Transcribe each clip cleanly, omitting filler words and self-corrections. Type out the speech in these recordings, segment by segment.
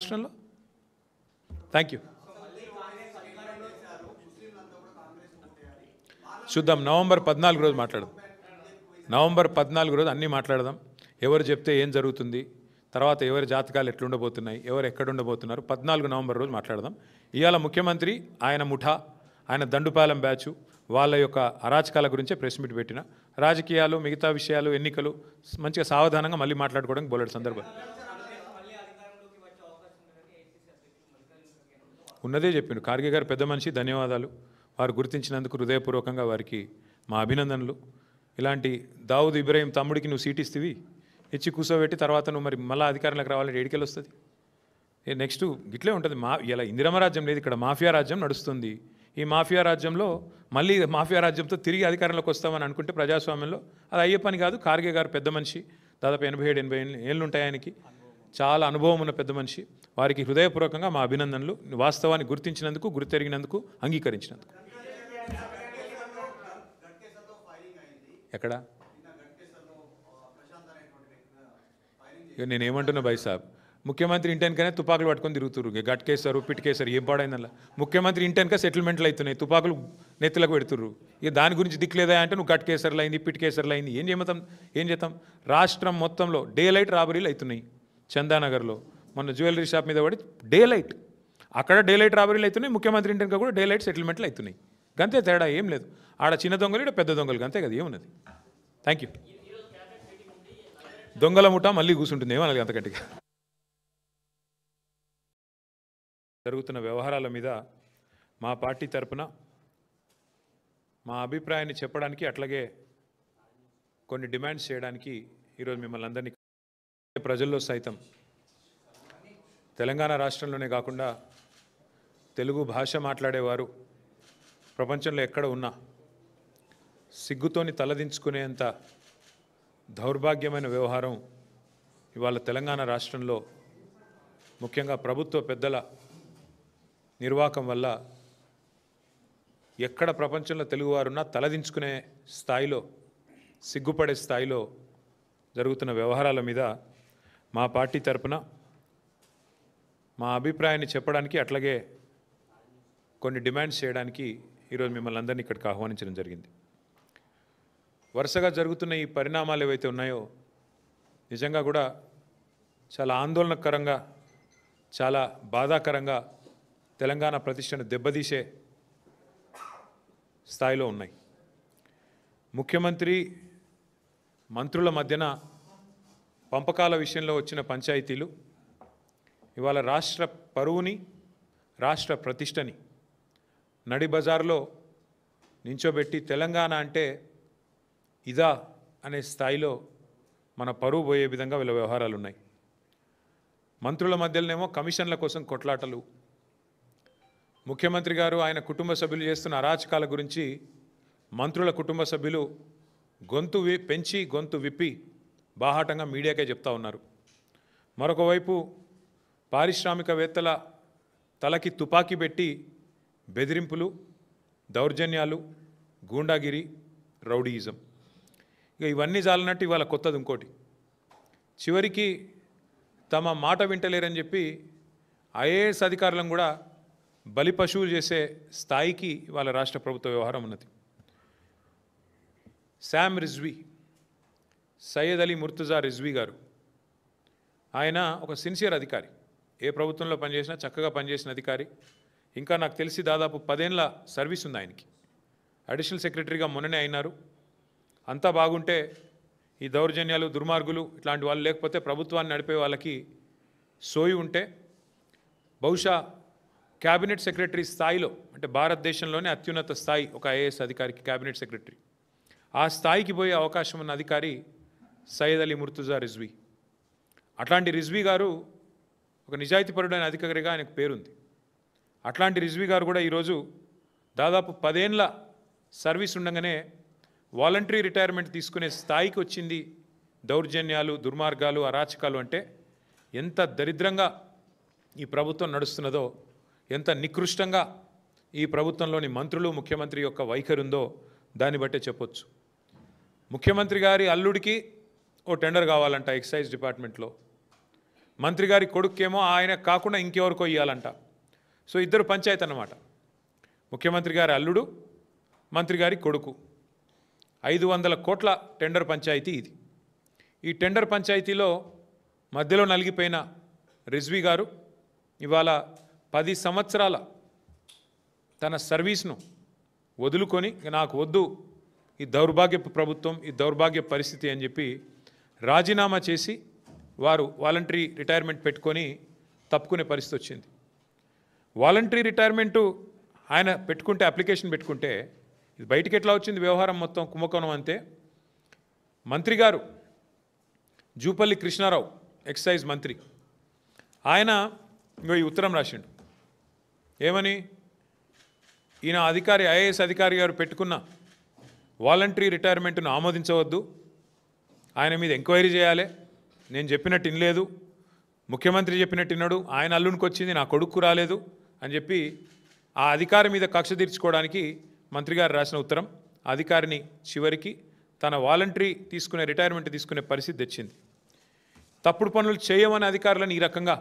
రాష్ట్రంలో? Thank you. చూద్దాం, November 14 రోజు మాట్లాడదాం. నవంబర్ 14 రోజు అన్నీ మాట్లాడదాం. ఎవరు చెప్తే ఏం జరుగుతుంది, తర్వాత ఎవరి జాతకాలు ఎట్లుండబోతున్నాయి, ఎవరు ఎక్కడుండబోతున్నారు, 14 నవంబర్ రోజు మాట్లాడదాం. ఇవాళ ముఖ్యమంత్రి, ఆయన ముఠా, ఆయన దండుపాలెం బ్యాచు వాళ్ళ యొక్క అరాచకాల గురించే ప్రెస్ మీట్ పెట్టిన. రాజకీయాలు, మిగతా విషయాలు, ఎన్నికలు మంచిగా సావధానంగా మళ్ళీ మాట్లాడుకోవడానికి బోలెడు సందర్భం ఉన్నదే చెప్పిండు. ఖార్గే గారు పెద్ద మనిషి, ధన్యవాదాలు. వారు గుర్తించినందుకు హృదయపూర్వకంగా వారికి మా అభినందనలు. ఇలాంటి దావుద్ ఇబ్రాహీం తమ్ముడికి నువ్వు సీట్ ఇస్తేవి, ఇచ్చి కూర్చోబెట్టి తర్వాత నువ్వు మరి మళ్ళీ అధికారంలోకి రావాలంటే ఏడికెళ్ళి వస్తుంది? నెక్స్ట్ గిట్లే ఉంటుంది. ఇలా ఇందిరమ రాజ్యం లేదు, ఇక్కడ మాఫియా రాజ్యం నడుస్తుంది. ఈ మాఫియా రాజ్యంలో మళ్ళీ మాఫియా రాజ్యంతో తిరిగి అధికారంలోకి వస్తామని అనుకుంటే ప్రజాస్వామ్యంలో అది అయ్యే పని కాదు. ఖార్గే గారు పెద్ద మనిషి, దాదాపు 87-80 ఏళ్ళు ఉంటాయి ఆయనకి, చాలా అనుభవం ఉన్న పెద్ద మనిషి. వారికి హృదయపూర్వకంగా మా అభినందనలు, వాస్తవాన్ని గుర్తించినందుకు, గుర్తెరిగినందుకు, అంగీకరించినందుకు. ఎక్కడ నేనేమంటున్నా భాయ్ సాబ్, ముఖ్యమంత్రి ఇంటెన్కనే తుపాకులు పట్టుకొని తిరుగుతున్నారు. గట్కేశారు, పిట్కేశారు, ఏం పాడైందల్లా. ముఖ్యమంత్రి ఇంటెన్క సెటిల్మెంట్లు అవుతున్నాయి, తుపాకులు నెత్తులకు పెడుతుర్రు. ఇక దాని గురించి దిక్కులేదా అంటే నువ్వు గట్కేసర్లు అయింది, పిట్కేసర్లు అయింది. ఏం చేద్దాం? రాష్ట్రం మొత్తంలో డే లైట్ రాబరీలు అవుతున్నాయి. చందానగర్లో మొన్న జ్యువెలరీ షాప్ మీద పడి డే లైట్, అక్కడ డే లైట్ రాబరీలు అవుతున్నాయి. ముఖ్యమంత్రి ఇంటెన్క కూడా డే లైట్ సెటిల్మెంట్లు అవుతున్నాయి. గంతే తేడా, ఏం లేదు. ఆడ చిన్న దొంగలు, ఇక్కడ పెద్ద దొంగలు, అంతే కదా, ఏమున్నది? Thank you. దొంగల ముఠా మళ్ళీ కూర్చుంటుంది, ఏమనాలి అంతకంటిగా. జరుగుతున్న వ్యవహారాల మీద మా పార్టీ తరపున మా అభిప్రాయాన్ని చెప్పడానికి, అట్లాగే కొన్ని డిమాండ్స్ చేయడానికి ఈరోజు మిమ్మల్ని అందరినీ, ప్రజల్లో సైతం తెలంగాణ రాష్ట్రంలోనే కాకుండా తెలుగు భాష మాట్లాడేవారు ప్రపంచంలో ఎక్కడ ఉన్నా సిగ్గుతోని తలదించుకునేంత దౌర్భాగ్యమైన వ్యవహారం ఇవాళ తెలంగాణ రాష్ట్రంలో ముఖ్యంగా ప్రభుత్వ పెద్దల నిర్వాకం వల్ల ఎక్కడ ప్రపంచంలో తెలుగువారున్నా తలదించుకునే స్థాయిలో, సిగ్గుపడే స్థాయిలో జరుగుతున్న వ్యవహారాల మీద మా పార్టీ తరపున మా అభిప్రాయాన్ని చెప్పడానికి, అట్లాగే కొన్ని డిమాండ్స్ చేయడానికి ఈరోజు మిమ్మల్ని అందరినీ ఇక్కడికి ఆహ్వానించడం జరిగింది. వరుసగా జరుగుతున్న ఈ పరిణామాలు ఏవైతే ఉన్నాయో నిజంగా కూడా చాలా ఆందోళనకరంగా, చాలా బాధాకరంగా, తెలంగాణ ప్రతిష్టను దెబ్బతీసే స్థాయిలో ఉన్నాయి. ముఖ్యమంత్రి మంత్రుల మధ్యన పంపకాల విషయంలో వచ్చిన పంచాయతీలు ఇవాళ రాష్ట్ర పరువుని, రాష్ట్ర ప్రతిష్టని నడి బజార్లో నించోబెట్టి తెలంగాణ అంటే ఇదా అనే స్థాయిలో మన పరువు పోయే విధంగా వీళ్ళ వ్యవహారాలు ఉన్నాయి. మంత్రుల మధ్యలోనేమో కమిషన్ల కోసం కొట్లాటలు, ముఖ్యమంత్రి గారు ఆయన కుటుంబ సభ్యులు చేస్తున్న అరాచకాల గురించి మంత్రుల కుటుంబ సభ్యులు గొంతు పెంచి, గొంతు విప్పి బాహాటంగా మీడియాకే చెప్తా ఉన్నారు. మరొక వైపు పారిశ్రామికవేత్తల తలకి తుపాకీ పెట్టి బెదిరింపులు, దౌర్జన్యాలు, గూండాగిరి, రౌడీయిజం. ఇక ఇవన్నీ చాలన్నట్టు ఇవాళ కొత్తది ఇంకోటి. చివరికి తమ మాట వింటలేరని చెప్పి ఐఏఎస్ అధికారులను కూడా బలి పశువులు చేసే స్థాయికి ఇవాళ రాష్ట్ర ప్రభుత్వ వ్యవహారం ఉన్నది. శామ్ రిజ్వీ, సయ్యద్ అలీ ముర్తుజా రిజ్వీ గారు, ఆయన ఒక సిన్సియర్ అధికారి, ఏ ప్రభుత్వంలో పనిచేసినా చక్కగా పనిచేసిన అధికారి. ఇంకా నాకు తెలిసి దాదాపు 10 ఏళ్ల సర్వీస్ ఉంది ఆయనకి. అడిషనల్ సెక్రటరీగా మొన్ననే అయినారు. అంతా బాగుంటే ఈ దౌర్జన్యాలు, దుర్మార్గులు ఇట్లాంటి వాళ్ళు లేకపోతే, ప్రభుత్వాన్ని నడిపే వాళ్ళకి సోయి ఉంటే బహుశా క్యాబినెట్ సెక్రటరీ స్థాయిలో, అంటే భారతదేశంలోనే అత్యున్నత స్థాయి ఒక ఐఏఎస్ అధికారికి క్యాబినెట్ సెక్రటరీ, ఆ స్థాయికి పోయే అవకాశం ఉన్న అధికారి సయ్యద్ అలీ ముర్తుజా రిజ్వీ. అట్లాంటి రిజ్వీ గారు ఒక నిజాయితీపరుడైన అధికారిగా ఆయనకు పేరుంది. అట్లాంటి రిజ్వీ గారు కూడా ఈరోజు దాదాపు 10 ఏళ్ల సర్వీస్ ఉండగానే వాలంటరీ రిటైర్మెంట్ తీసుకునే స్థాయికి వచ్చింది. దౌర్జన్యాలు, దుర్మార్గాలు, అరాచకాలు అంటే ఎంత దరిద్రంగా ఈ ప్రభుత్వం నడుస్తున్నదో, ఎంత నికృష్టంగా ఈ ప్రభుత్వంలోని మంత్రులు, ముఖ్యమంత్రి యొక్క వైఖరి ఉందో దాన్ని బట్టే చెప్పొచ్చు. ముఖ్యమంత్రి గారి అల్లుడికి ఓ టెండర్ కావాలంట ఎక్సైజ్ డిపార్ట్మెంట్లో. మంత్రి గారి కొడుకేమో ఆయన కాకుండా ఇంకెవరికో ఇవ్వాలంట. సో ఇద్దరు పంచాయతీ అన్నమాట. ముఖ్యమంత్రి గారి అల్లుడు, మంత్రి గారి కొడుకు. 500 కోట్ల టెండర్ పంచాయతీ ఇది. ఈ టెండర్ పంచాయతీలో మధ్యలో నలిగిపోయిన రిజ్వీ గారు ఇవాళ 10 సంవత్సరాల తన సర్వీస్ను వదులుకొని నాకు వద్దు ఈ దౌర్భాగ్యపు ప్రభుత్వం, ఈ దౌర్భాగ్య పరిస్థితి అని చెప్పి రాజీనామా చేసి వారు వాలంటరీ రిటైర్మెంట్ పెట్టుకొని తప్పుకునే పరిస్థితి వచ్చింది. వాలంటరీ రిటైర్మెంటు ఆయన పెట్టుకుంటే, అప్లికేషన్ పెట్టుకుంటే ఇది బయటికి ఎట్లా వచ్చింది వ్యవహారం మొత్తం కుంభకోణం అంతే. మంత్రి గారు జూపల్లి కృష్ణారావు, ఎక్సైజ్ మంత్రి, ఆయన ఈ ఉత్తరం రాసిండు. ఏమని? ఈయన అధికారి, ఐఏఎస్ అధికారి గారు పెట్టుకున్న వాలంటరీ రిటైర్మెంట్ను ఆమోదించవద్దు, ఆయన మీద ఎంక్వైరీ చేయాలి, నేను చెప్పినట్టు వినలేదు, ముఖ్యమంత్రి చెప్పినట్టు విన్నాడు, ఆయన అల్లునికి వచ్చింది, నా కొడుకు రాలేదు అని చెప్పి ఆ అధికారి మీద కక్ష తీర్చుకోవడానికి మంత్రి గారు రాసిన ఉత్తరం అధికారిని చివరికి తన వాలంటరీ తీసుకునే, రిటైర్మెంట్ తీసుకునే పరిస్థితి తెచ్చింది. తప్పుడు పనులు చేయమని అధికారులను ఈ రకంగా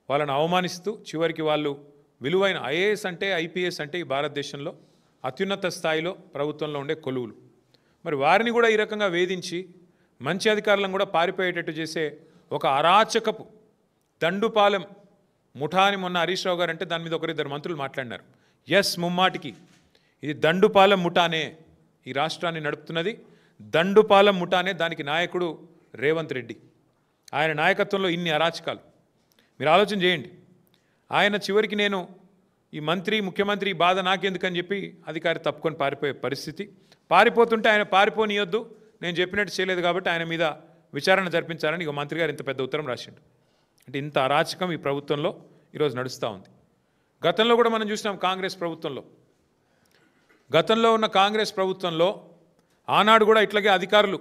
వాళ్ళని అవమానిస్తూ చివరికి వాళ్ళు విలువైన ఐఏఎస్ అంటే, ఐపీఎస్ అంటే ఈ భారతదేశంలో అత్యున్నత స్థాయిలో ప్రభుత్వంలో ఉండే కొలువులు, మరి వారిని కూడా ఈ రకంగా వేధించి మంచి అధికారులను కూడా పారిపోయేటట్టు చేసే ఒక అరాచకపు దండుపాలెం ముఠా అని మొన్న హరీష్ రావు గారు అంటే దాని మీద ఒకరిద్దరు మంత్రులు మాట్లాడినారు. ఎస్, ముమ్మాటికి ఇది దండుపాలెం ముఠానే, ఈ రాష్ట్రాన్ని నడుపుతున్నది దండుపాలెం ముఠానే. దానికి నాయకుడు రేవంత్ రెడ్డి. ఆయన నాయకత్వంలో ఇన్ని అరాచకాలు మీరు ఆలోచన చేయండి. ఆయన చివరికి నేను ఈ మంత్రి, ముఖ్యమంత్రి బాధ నాకెందుకని చెప్పి అధికారి తప్పుకొని పారిపోయే పరిస్థితి. పారిపోతుంటే ఆయన పారిపోనియొద్దు, నేను చెప్పినట్టు చేయలేదు కాబట్టి ఆయన మీద విచారణ జరిపించాలని ఇక మంత్రి గారు ఇంత పెద్ద ఉత్తరం రాసిండు. అంటే ఇంత అరాచకం ఈ ప్రభుత్వంలో ఈరోజు నడుస్తూ ఉంది. గతంలో కూడా మనం చూసినాం కాంగ్రెస్ ప్రభుత్వంలో. గతంలో ఉన్న కాంగ్రెస్ ప్రభుత్వంలో ఆనాడు కూడా ఇట్లాగే అధికారులు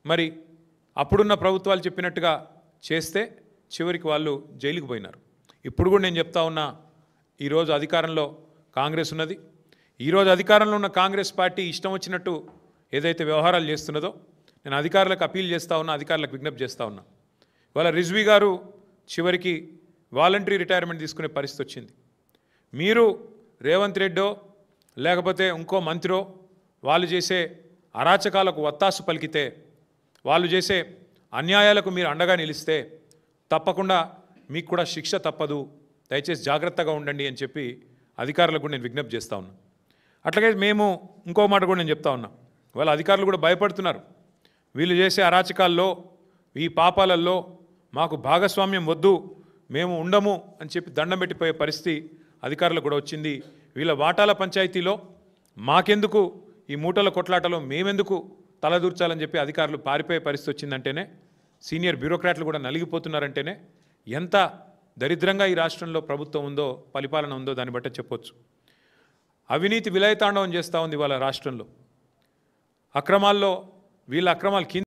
మరి అప్పుడున్న ప్రభుత్వాలు చెప్పినట్టుగా చేస్తే చివరికి వాళ్ళు జైలుకు పోయినారు. ఇప్పుడు కూడా నేను చెప్తా ఉన్నా, ఈరోజు అధికారంలో కాంగ్రెస్ ఉన్నది. ఈరోజు అధికారంలో ఉన్న కాంగ్రెస్ పార్టీ ఇష్టం వచ్చినట్టు ఏదైతే వ్యవహారాలు చేస్తున్నదో నేను అధికారులకు అపీల్ చేస్తూ ఉన్నా, అధికారులకు విజ్ఞప్తి చేస్తూ ఉన్నా. ఇవాళ రిజ్వీ గారు చివరికి వాలంటరీ రిటైర్మెంట్ తీసుకునే పరిస్థితి వచ్చింది. మీరు రేవంత్ రెడ్డో లేకపోతే ఇంకో మంత్రో వాళ్ళు చేసే అరాచకాలకు వత్తాసు పలికితే, వాళ్ళు చేసే అన్యాయాలకు మీరు అండగా నిలిస్తే తప్పకుండా మీకు కూడా శిక్ష తప్పదు, దయచేసి జాగ్రత్తగా ఉండండి అని చెప్పి అధికారులకు కూడా నేను విజ్ఞప్తి చేస్తూ ఉన్నా. అట్లాగే మేము ఇంకో మాట కూడా నేను చెప్తా ఉన్నా, వాళ్ళ అధికారులు కూడా భయపడుతున్నారు. వీళ్ళు చేసే అరాచకాల్లో, ఈ పాపాలల్లో మాకు భాగస్వామ్యం వద్దు, మేము ఉండము అని చెప్పి దండం పెట్టిపోయే పరిస్థితి అధికారులకు కూడా వచ్చింది. వీళ్ళ వాటాల పంచాయతీలో మాకెందుకు, ఈ మూటల కొట్లాటలో మేమెందుకు తలదూర్చాలని చెప్పి అధికారులు పారిపోయే పరిస్థితి వచ్చిందంటేనే, సీనియర్ బ్యూరోక్రాట్లు కూడా నలిగిపోతున్నారంటేనే ఎంత దరిద్రంగా ఈ రాష్ట్రంలో ప్రభుత్వం ఉందో, పరిపాలన ఉందో దాన్ని బట్టే చెప్పొచ్చు. అవినీతి విలయతాండవం చేస్తూ ఉంది వాళ్ళ రాష్ట్రంలో. అక్రమాల్లో వీళ్ళ అక్రమాలు